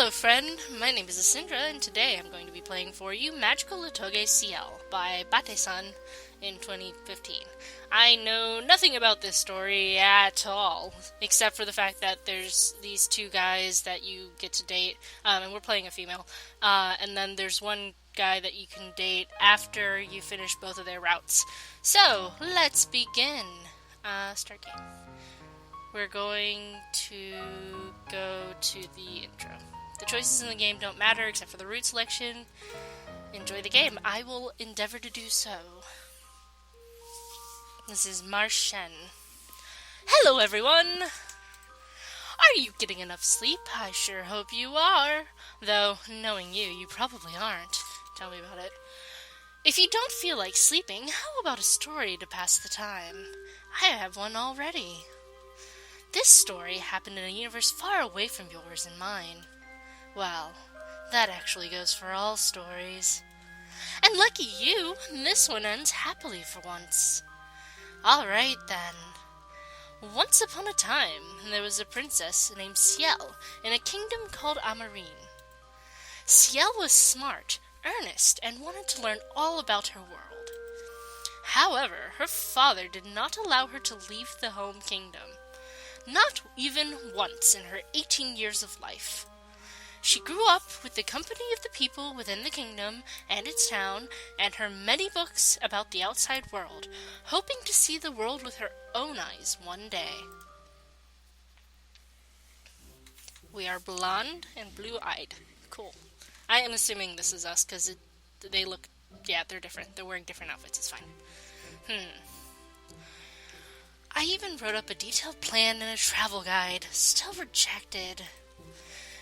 Hello friend, my name is Asindra, and today I'm going to be playing for you Magical Otoge Ciel by Batesan in 2015. I know nothing about this story at all, except for the fact that there's these two guys that you get to date, and we're playing a female, and then there's one guy that you can date after you finish both of their routes. So, let's begin. Start game. We're going to go to the intro. The choices in the game don't matter except for the route selection. Enjoy the game. I will endeavor to do so. This is Marchen. Hello, everyone! Are you getting enough sleep? I sure hope you are. Though, knowing you, you probably aren't. Tell me about it. If you don't feel like sleeping, how about a story to pass the time? I have one already. This story happened in a universe far away from yours and mine. Well, that actually goes for all stories. And lucky you, this one ends happily for once. Alright then. Once upon a time, there was a princess named Ciel in a kingdom called Amarine. Ciel was smart, earnest, and wanted to learn all about her world. However, her father did not allow her to leave the home kingdom. Not even once in her 18 years of life. She grew up with the company of the people within the kingdom and its town, and her many books about the outside world, hoping to see the world with her own eyes one day. We are blonde and blue-eyed. Cool. I am assuming this is us, because they look, yeah, they're different. They're wearing different outfits, it's fine. I even wrote up a detailed plan and a travel guide, still rejected.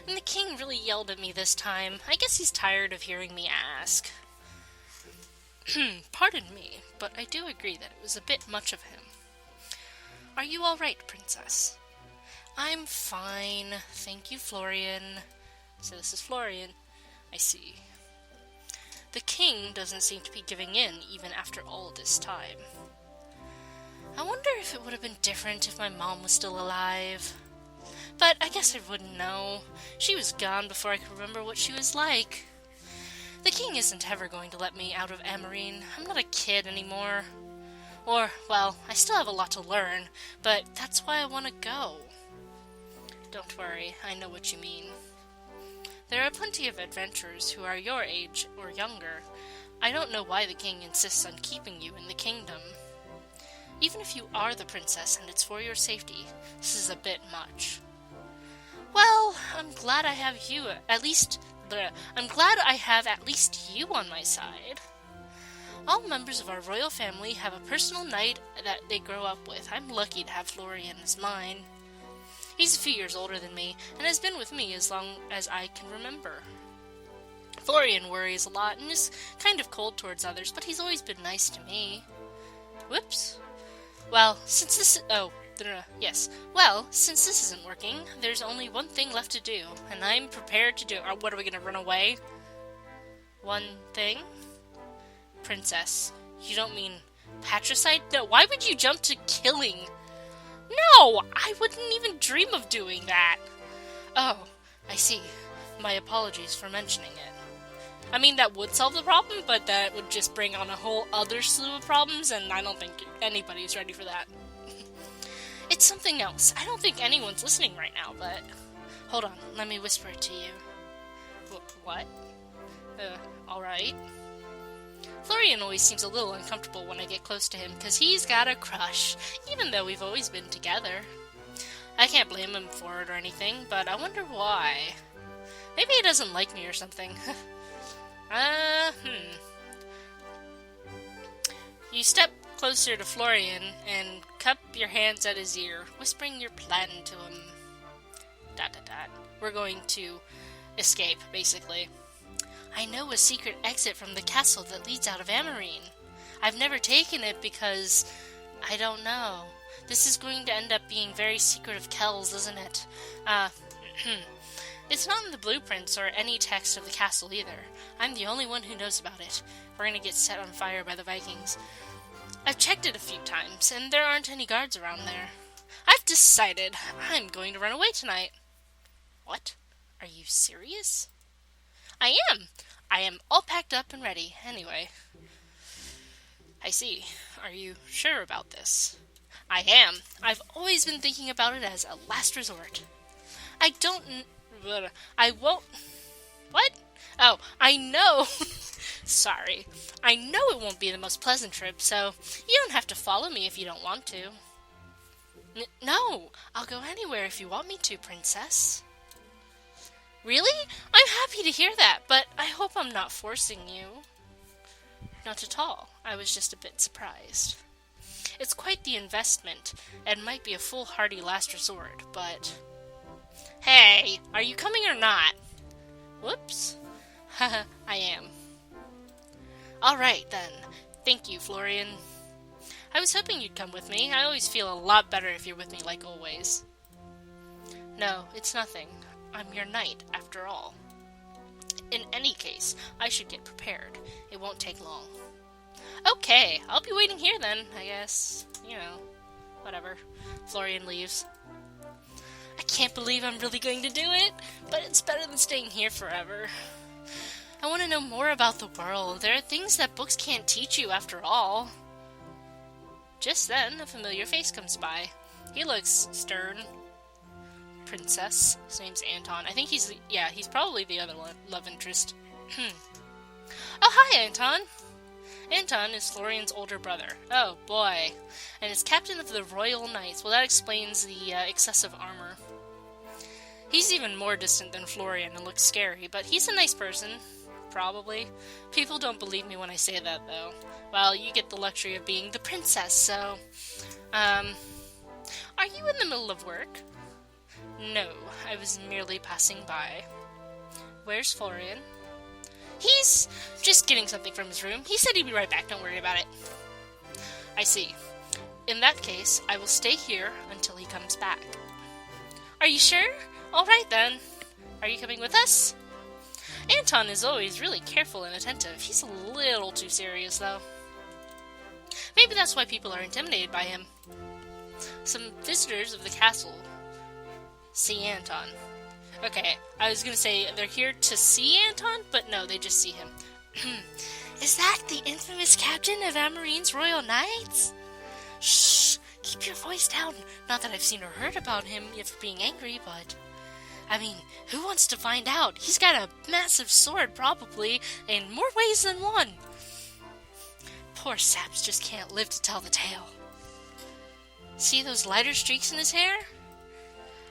And the king really yelled at me this time. I guess he's tired of hearing me ask. Pardon me, but I do agree that it was a bit much of him. Are you all right, princess? I'm fine, thank you, Florian. So this is Florian. I see. The king doesn't seem to be giving in even after all this time. I wonder if it would have been different if my mom was still alive. But I guess I wouldn't know. She was gone before I could remember what she was like. The king isn't ever going to let me out of Amarine. I'm not a kid anymore. Or, well, I still have a lot to learn, but that's why I want to go. Don't worry, I know what you mean. There are plenty of adventurers who are your age or younger. I don't know why the king insists on keeping you in the kingdom. Even if you are the princess and it's for your safety, this is a bit much. Well, I'm glad I have you, I'm glad I have at least you on my side. All members of our royal family have a personal knight that they grow up with. I'm lucky to have Florian as mine. He's a few years older than me, and has been with me as long as I can remember. Florian worries a lot and is kind of cold towards others, but he's always been nice to me. Whoops. Well, since this isn't working, there's only one thing left to do, and I'm prepared to do it. What, are we gonna run away? One thing? Princess, you don't mean patricide? No, why would you jump to killing? No, I wouldn't even dream of doing that. Oh, I see. My apologies for mentioning it. I mean, that would solve the problem, but that would just bring on a whole other slew of problems, and I don't think anybody's ready for that. It's something else. I don't think anyone's listening right now, but... Hold on, let me whisper it to you. What? Alright. Florian always seems a little uncomfortable when I get close to him, because he's got a crush, even though we've always been together. I can't blame him for it or anything, but I wonder why. Maybe he doesn't like me or something. You step closer to Florian and cup your hands at his ear, whispering your plan to him. ... We're going to escape, basically. I know a secret exit from the castle that leads out of Amarine. I've never taken it because... I don't know. This is going to end up being very secret of Kells, isn't it? It's not in the blueprints or any text of the castle either. I'm the only one who knows about it. We're gonna get set on fire by the Vikings. I've checked it a few times, and there aren't any guards around there. I've decided I'm going to run away tonight. What? Are you serious? I am. I am all packed up and ready, anyway. I see. Are you sure about this? I am. I've always been thinking about it as a last resort. I don't... I won't... What? Oh, I know. Sorry. I know it won't be the most pleasant trip, so you don't have to follow me if you don't want to. No, I'll go anywhere if you want me to, Princess. Really? I'm happy to hear that, but I hope I'm not forcing you. Not at all. I was just a bit surprised. It's quite the investment, and might be a foolhardy last resort, but... Hey, are you coming or not? Whoops. Haha, I am. Alright, then. Thank you, Florian. I was hoping you'd come with me. I always feel a lot better if you're with me, like always. No, it's nothing. I'm your knight, after all. In any case, I should get prepared. It won't take long. Okay, I'll be waiting here then, I guess. You know, whatever. Florian leaves. I can't believe I'm really going to do it, but it's better than staying here forever. I want to know more about the world. There are things that books can't teach you, after all. Just then, a familiar face comes by. He looks stern. Princess. His name's Anton. I think he's probably the other love interest. Oh, hi, Anton. Anton is Florian's older brother. Oh, boy. And is captain of the Royal Knights. Well, that explains the excessive armor. He's even more distant than Florian and looks scary, but he's a nice person. Probably. People don't believe me when I say that, though. Well, you get the luxury of being the princess, so... Are you in the middle of work? No, I was merely passing by. Where's Florian? He's just getting something from his room. He said he'd be right back, don't worry about it. I see. In that case, I will stay here until he comes back. Are you sure? All right, then. Are you coming with us? Anton is always really careful and attentive. He's a little too serious, though. Maybe that's why people are intimidated by him. Some visitors of the castle see Anton. Okay, I was gonna say they're here to see Anton, but no, they just see him. Is that the infamous captain of Amarine's Royal Knights? Shh, keep your voice down. Not that I've seen or heard about him yet for being angry, but... I mean, who wants to find out? He's got a massive sword, probably, in more ways than one. Poor saps just can't live to tell the tale. See those lighter streaks in his hair?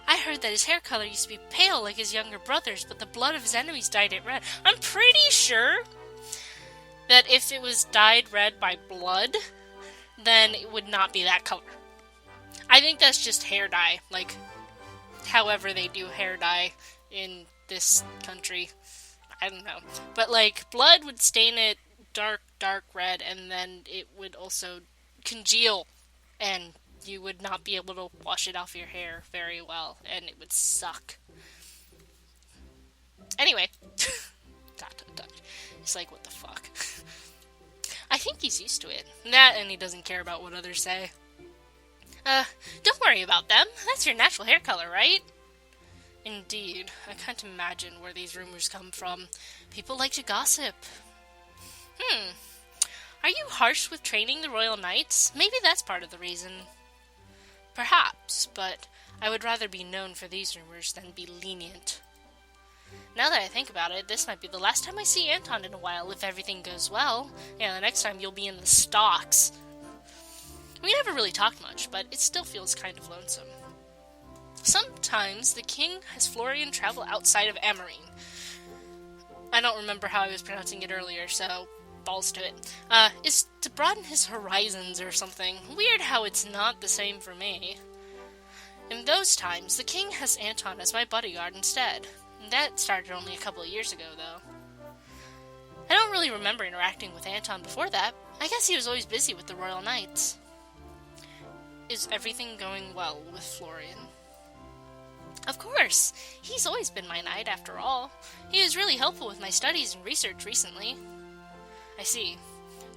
I heard that his hair color used to be pale like his younger brother's, but the blood of his enemies dyed it red. I'm pretty sure that if it was dyed red by blood, then it would not be that color. I think that's just hair dye, like however they do hair dye in this country. I don't know. But like blood would stain it dark red, and then it would also congeal, and you would not be able to wash it off your hair very well, and it would suck. Anyway. It's like, what the fuck? I think he's used to it. That, and he doesn't care about what others say. Don't worry about them. That's your natural hair color, right? Indeed. I can't imagine where these rumors come from. People like to gossip. Are you harsh with training the Royal Knights? Maybe that's part of the reason. Perhaps, but I would rather be known for these rumors than be lenient. Now that I think about it, this might be the last time I see Anton in a while, if everything goes well. Yeah, the next time you'll be in the stocks. We never really talked much, but it still feels kind of lonesome. Sometimes the king has Florian travel outside of Amarine. I don't remember how I was pronouncing it earlier, so balls to it. Is to broaden his horizons or something. Weird how it's not the same for me. In those times, the king has Anton as my bodyguard instead. That started only a couple of years ago, though. I don't really remember interacting with Anton before that. I guess he was always busy with the Royal Knights. Is everything going well with Florian? Of course! He's always been my knight, after all. He was really helpful with my studies and research recently. I see.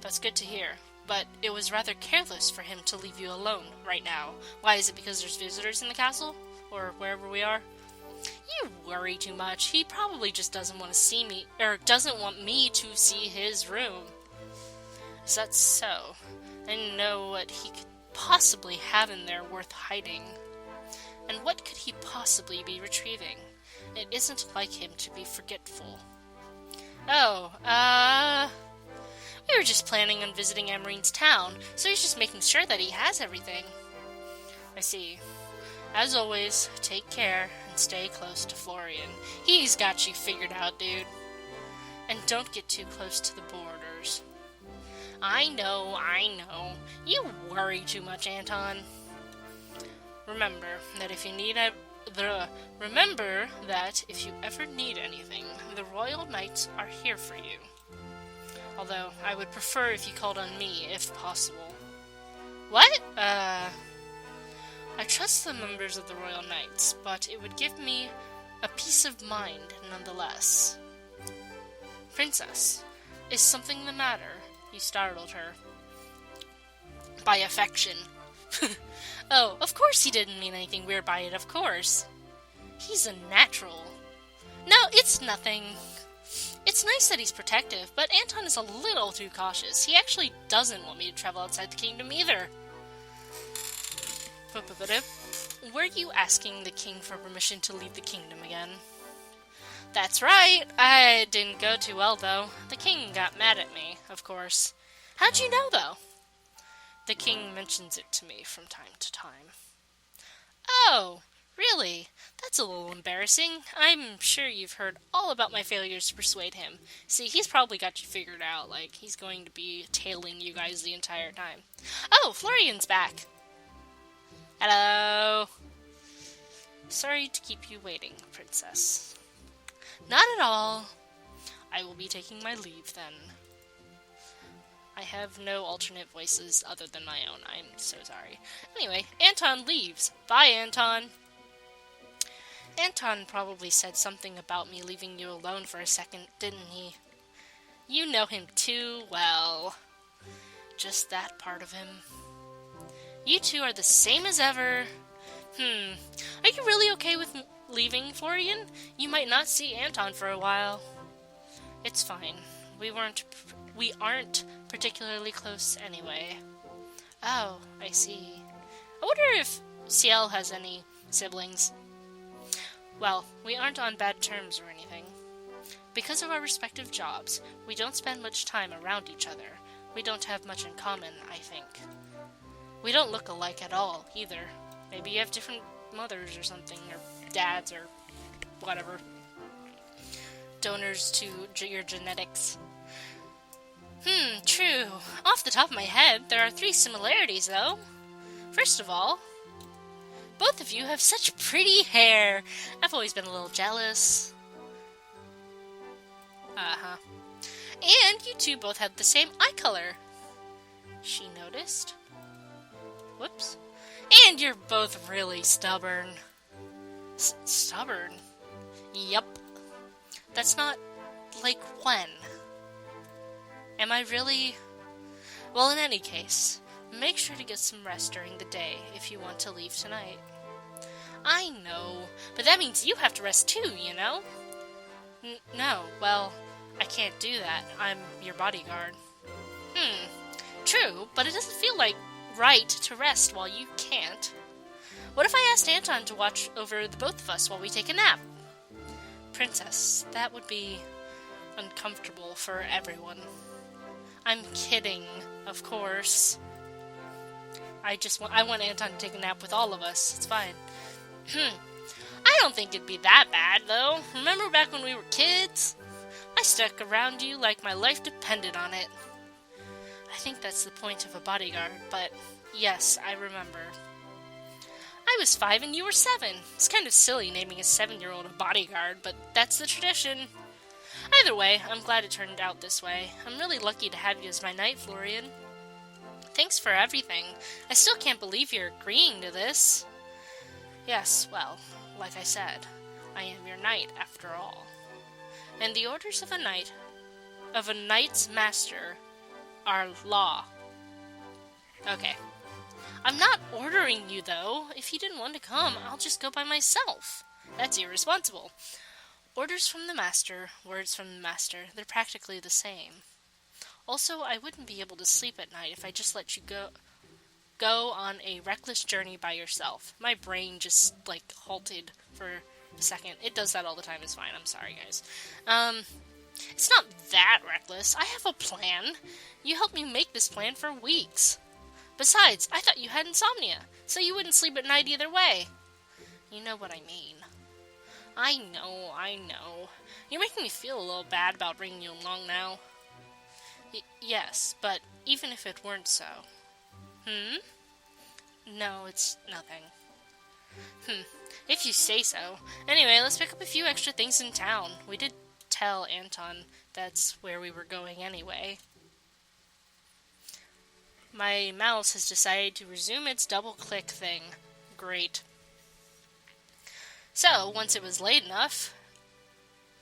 That's good to hear. But it was rather careless for him to leave you alone right now. Why, is it because there's visitors in the castle? Or wherever we are? You worry too much. He probably just doesn't want to see me, or doesn't want me to see his room. Is that so? I didn't know what he could possibly have in there worth hiding. And what could he possibly be retrieving? It isn't like him to be forgetful. Oh, we were just planning on visiting Amarine's town, so he's just making sure that he has everything. I see. As always, take care and stay close to Florian. He's got you figured out, dude. And don't get too close to the borders. I know. You worry too much, Anton. Remember that if you ever need anything, the Royal Knights are here for you. Although, I would prefer if you called on me, if possible. What? I trust the members of the Royal Knights, but it would give me a peace of mind nonetheless. Princess, is something the matter? You startled her. By affection. Oh, of course he didn't mean anything weird by it, of course. He's a natural. No, it's nothing. It's nice that he's protective, but Anton is a little too cautious. He actually doesn't want me to travel outside the kingdom either. Were you asking the king for permission to leave the kingdom again? That's right. I didn't go too well, though. The king got mad at me, of course. How'd you know, though? The king mentions it to me from time to time. Oh, really? That's a little embarrassing. I'm sure you've heard all about my failures to persuade him. See, he's probably got you figured out, like, he's going to be tailing you guys the entire time. Oh, Florian's back. Hello. Sorry to keep you waiting, Princess. Not at all. I will be taking my leave, then. I have no alternate voices other than my own. I'm so sorry. Anyway, Anton leaves. Bye, Anton. Anton probably said something about me leaving you alone for a second, didn't he? You know him too well. Just that part of him. You two are the same as ever. Are you really okay with leaving, Florian? You might not see Anton for a while. It's fine. We aren't particularly close anyway. Oh, I see. I wonder if Ciel has any siblings. Well, we aren't on bad terms or anything. Because of our respective jobs, we don't spend much time around each other. We don't have much in common, I think. We don't look alike at all, either. Maybe you have different mothers or something, or dads, or whatever. Donors to your genetics. True. Off the top of my head, there are 3 similarities, though. First of all, both of you have such pretty hair. I've always been a little jealous. Uh-huh. And you two both have the same eye color. She noticed. Whoops. And you're both really stubborn. Stubborn? Yup. That's not... like when? Am I really... Well, in any case, make sure to get some rest during the day if you want to leave tonight. I know, but that means you have to rest too, you know? No, well, I can't do that. I'm your bodyguard. True, but it doesn't feel like right to rest while you can't. What if I asked Anton to watch over the both of us while we take a nap? Princess, that would be uncomfortable for everyone. I'm kidding, of course. I want Anton to take a nap with all of us. It's fine. I don't think it'd be that bad, though. Remember back when we were kids? I stuck around you like my life depended on it. I think that's the point of a bodyguard, but yes, I remember. I was 5 and you were 7. It's kind of silly naming a 7-year-old a bodyguard, but that's the tradition. Either way, I'm glad it turned out this way. I'm really lucky to have you as my knight, Florian. Thanks for everything. I still can't believe you're agreeing to this. Yes, well, like I said, I am your knight after all. And the orders of a knight's master, are law. Okay. I'm not ordering you, though. If you didn't want to come, I'll just go by myself. That's irresponsible. Orders from the master, words from the master, they're practically the same. Also, I wouldn't be able to sleep at night if I just let you go on a reckless journey by yourself. My brain just, halted for a second. It does that all the time. It's fine. I'm sorry, guys. It's not that reckless. I have a plan. You helped me make this plan for weeks. Besides, I thought you had insomnia, so you wouldn't sleep at night either way. You know what I mean. I know. You're making me feel a little bad about bringing you along now. Yes, but even if it weren't so. No, it's nothing. If you say so. Anyway, let's pick up a few extra things in town. We did tell Anton that's where we were going anyway. My mouse has decided to resume its double-click thing. Great. So, once it was late enough,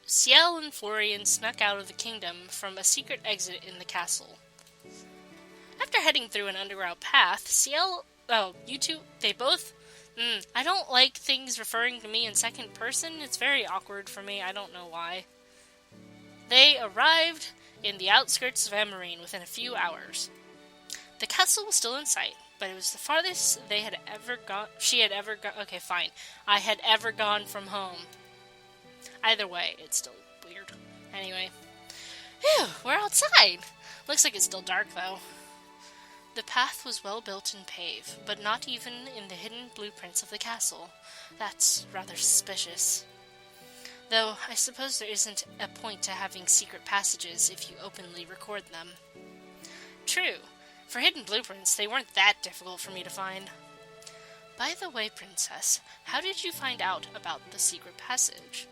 Ciel and Florian snuck out of the kingdom from a secret exit in the castle. After heading through an underground path, Ciel... Oh, you two, they both... I don't like things referring to me in second person. It's very awkward for me. I don't know why. They arrived in the outskirts of Emerine within a few hours. The castle was still in sight, but it was the farthest they had ever gone... Okay, fine. I had ever gone from home. Either way, it's still weird. Anyway. Phew, we're outside! Looks like it's still dark, though. The path was well built and paved, but not even in the hidden blueprints of the castle. That's rather suspicious. Though, I suppose there isn't a point to having secret passages if you openly record them. True. For hidden blueprints, they weren't that difficult for me to find. By the way, Princess, how did you find out about the secret passage?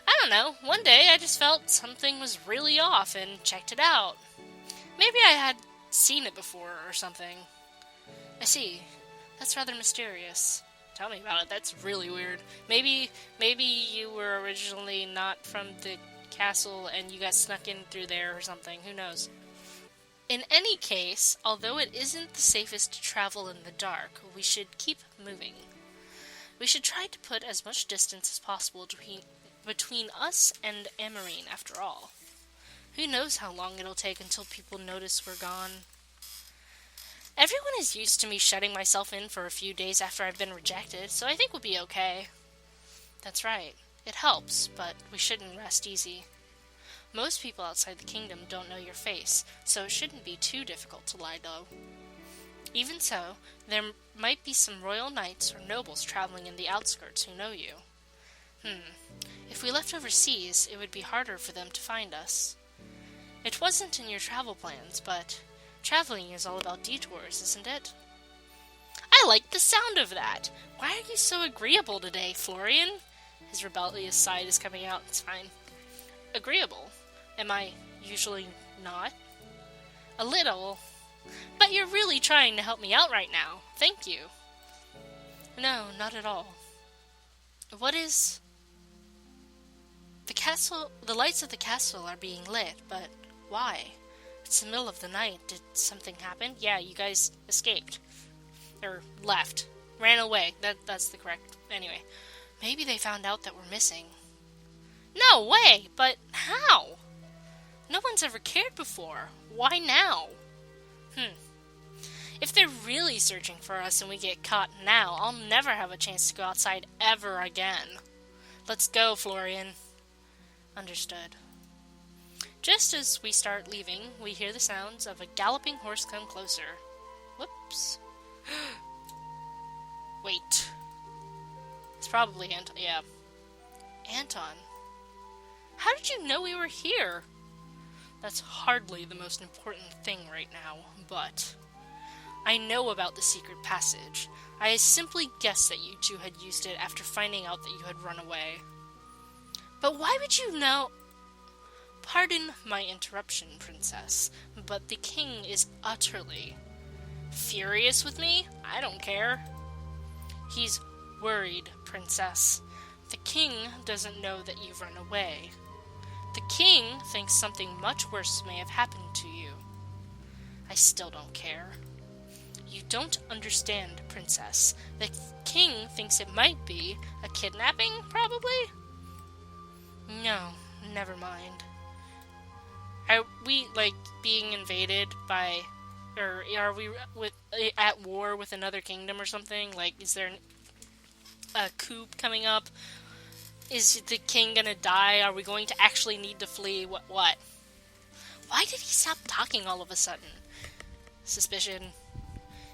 I don't know. One day I just felt something was really off and checked it out. Maybe I had seen it before or something. I see. That's rather mysterious. Tell me about it. That's really weird. Maybe you were originally not from the castle and you got snuck in through there or something. Who knows? In any case, although it isn't the safest to travel in the dark, we should keep moving. We should try to put as much distance as possible between us and Emerine, after all. Who knows how long it'll take until people notice we're gone. Everyone is used to me shutting myself in for a few days after I've been rejected, so I think we'll be okay. That's right. It helps, but we shouldn't rest easy. Most people outside the kingdom don't know your face, so it shouldn't be too difficult to lie low. Even so, there might be some royal knights or nobles traveling in the outskirts who know you. If we left overseas, it would be harder for them to find us. It wasn't in your travel plans, but traveling is all about detours, isn't it? I like the sound of that! Why are you so agreeable today, Florian? His rebellious side is coming out. It's fine. Agreeable? Am I usually not? A little. But you're really trying to help me out right now. Thank you. No, not at all. What is... The lights of the castle are being lit, but why? It's the middle of the night. Did something happen? Yeah, you guys escaped. Or left. Ran away. That's the correct... Anyway. Maybe they found out that we're missing. No way! But how? No one's ever cared before. Why now? If they're really searching for us and we get caught now, I'll never have a chance to go outside ever again. Let's go, Florian. Understood. Just as we start leaving, we hear the sounds of a galloping horse come closer. Whoops. Wait. It's probably Anton. Yeah. Anton. How did you know we were here? That's hardly the most important thing right now, but... I know about the secret passage. I simply guessed that you two had used it after finding out that you had run away. But why would you know... Pardon my interruption, Princess, but the king is utterly furious with me? I don't care. He's worried, Princess. The king doesn't know that you've run away. The king thinks something much worse may have happened to you. I still don't care. You don't understand, Princess. The king thinks it might be a kidnapping, probably? No, never mind. Are we, being invaded by... Or are we at war with another kingdom or something? Is there a coup coming up? Is the king gonna die? Are we going to actually need to flee? What? Why did he stop talking all of a sudden? Suspicion.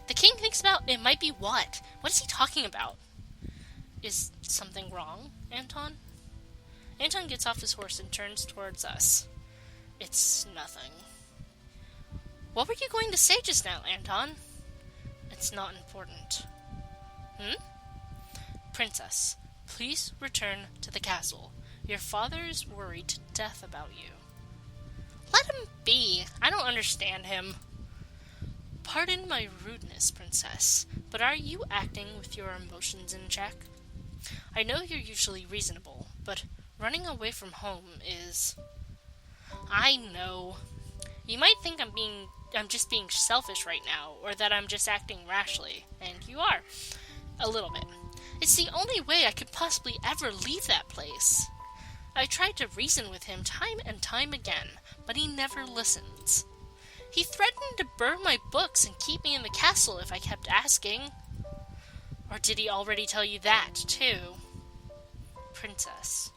The king thinks about it might be what? What is he talking about? Is something wrong, Anton? Anton gets off his horse and turns towards us. It's nothing. What were you going to say just now, Anton? It's not important. Princess, please return to the castle. Your father is worried to death about you. Let him be. I don't understand him. Pardon my rudeness, Princess, but are you acting with your emotions in check? I know you're usually reasonable, but running away from home is... I know. You might think I'm just being selfish right now, or that I'm just acting rashly, and you are. A little bit. It's the only way I could possibly ever leave that place. I tried to reason with him time and time again, but he never listens. He threatened to burn my books and keep me in the castle if I kept asking. Or did he already tell you that, too? Princess.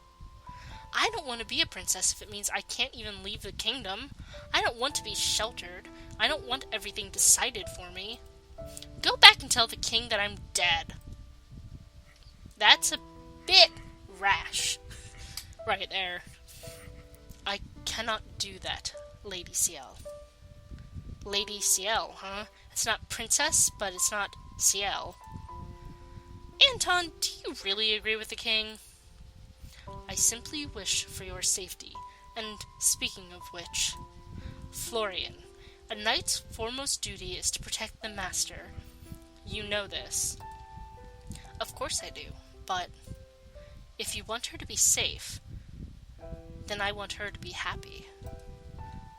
I don't want to be a princess if it means I can't even leave the kingdom. I don't want to be sheltered. I don't want everything decided for me. Go back and tell the king that I'm dead. That's a bit rash. Right there. I cannot do that, Lady Ciel. Lady Ciel, huh? It's not princess, but it's not Ciel. Anton, do you really agree with the king? I simply wish for your safety. And speaking of which, Florian, a knight's foremost duty is to protect the master. You know this. Of course I do, but if you want her to be safe, then I want her to be happy.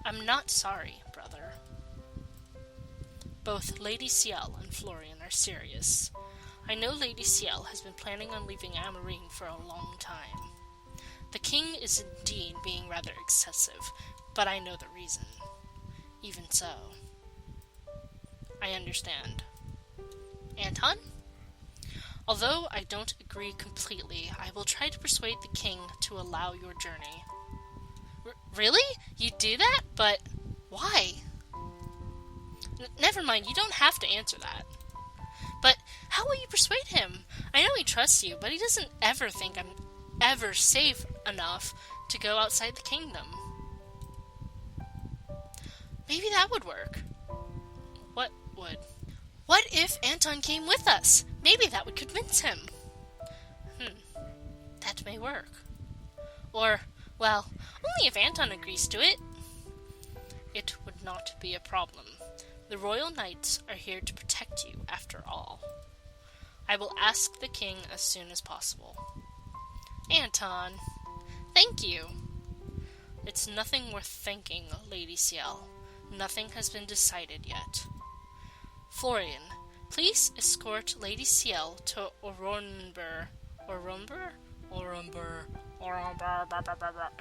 I'm not sorry, brother. Both Lady Ciel and Florian are serious. I know Lady Ciel has been planning on leaving Amarine for a long time. The king is indeed being rather excessive, but I know the reason. Even so, I understand. Anton? Although I don't agree completely, I will try to persuade the king to allow your journey. Really? You do that? But why? Never mind, you don't have to answer that. But how will you persuade him? I know he trusts you, but he doesn't ever think I'm ever safe enough to go outside the kingdom. Maybe that would work. What would? What if Anton came with us? Maybe that would convince him. That may work. Or, well, only if Anton agrees to it. It would not be a problem. The royal knights are here to protect you, after all. I will ask the king as soon as possible. Anton, thank you. It's nothing worth thanking, Lady Ciel. Nothing has been decided yet. Florian, please escort Lady Ciel to Orumber.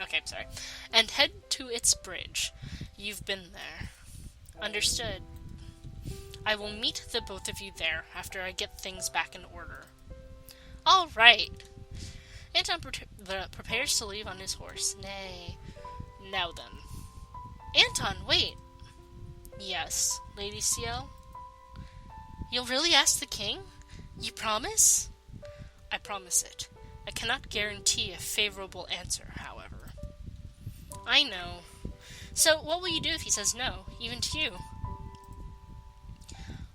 Okay, sorry. And head to its bridge. You've been there. Understood. I will meet the both of you there after I get things back in order. All right. Anton prepares to leave on his horse. Nay. Now then. Anton, wait. Yes, Lady Ciel? You'll really ask the king? You promise? I promise it. I cannot guarantee a favorable answer, however. I know. So, what will you do if he says no, even to you?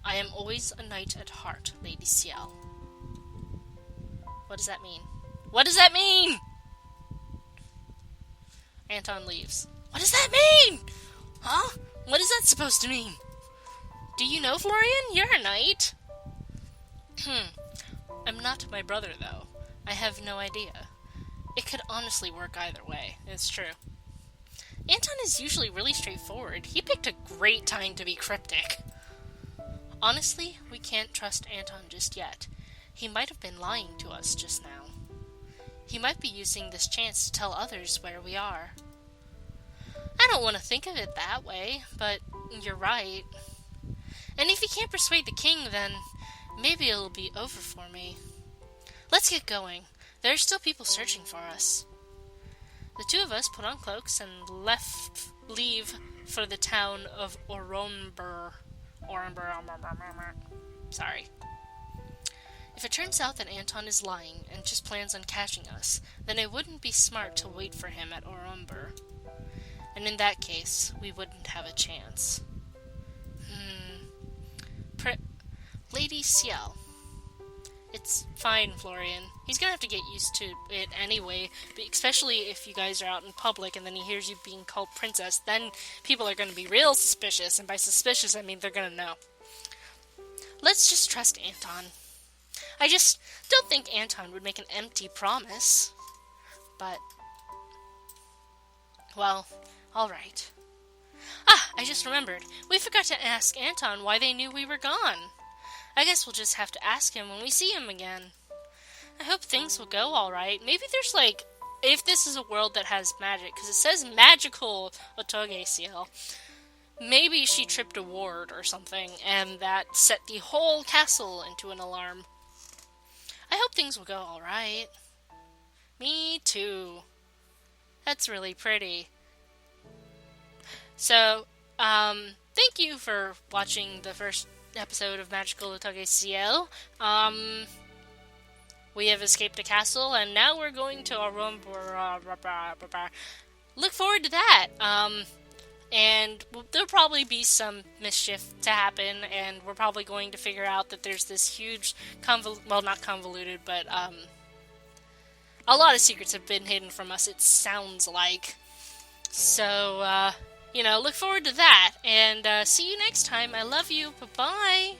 I am always a knight at heart, Lady Ciel. What does that mean? What does that mean? Anton leaves. What does that mean? Huh? What is that supposed to mean? Do you know, Florian? You're a knight. I'm not my brother, though. I have no idea. It could honestly work either way. It's true. Anton is usually really straightforward. He picked a great time to be cryptic. Honestly, we can't trust Anton just yet. He might have been lying to us just now. He might be using this chance to tell others where we are. I don't want to think of it that way, but you're right. And if he can't persuade the king, then maybe it'll be over for me. Let's get going. There are still people searching for us. The two of us put on cloaks and leave for the town of Oromber. Sorry. If it turns out that Anton is lying and just plans on catching us, then it wouldn't be smart to wait for him at Oromber. And in that case, we wouldn't have a chance. Lady Ciel. It's fine, Florian. He's gonna have to get used to it anyway, especially if you guys are out in public and then he hears you being called princess, then people are gonna be real suspicious, and by suspicious I mean they're gonna know. Let's just trust Anton. I just don't think Anton would make an empty promise. But, well, alright. I just remembered. We forgot to ask Anton why they knew we were gone. I guess we'll just have to ask him when we see him again. I hope things will go alright. Maybe there's if this is a world that has magic, because it says Magical Otoge Ciel, maybe she tripped a ward or something, and that set the whole castle into an alarm. I hope things will go alright. Me too. That's really pretty. So, thank you for watching the first episode of Magical Otoge Ciel. We have escaped the castle, and now we're going to our room. Look forward to that. And there'll probably be some mischief to happen, and we're probably going to figure out that there's this huge, not convoluted, but a lot of secrets have been hidden from us, it sounds like. So, look forward to that, and see you next time. I love you. Bye-bye.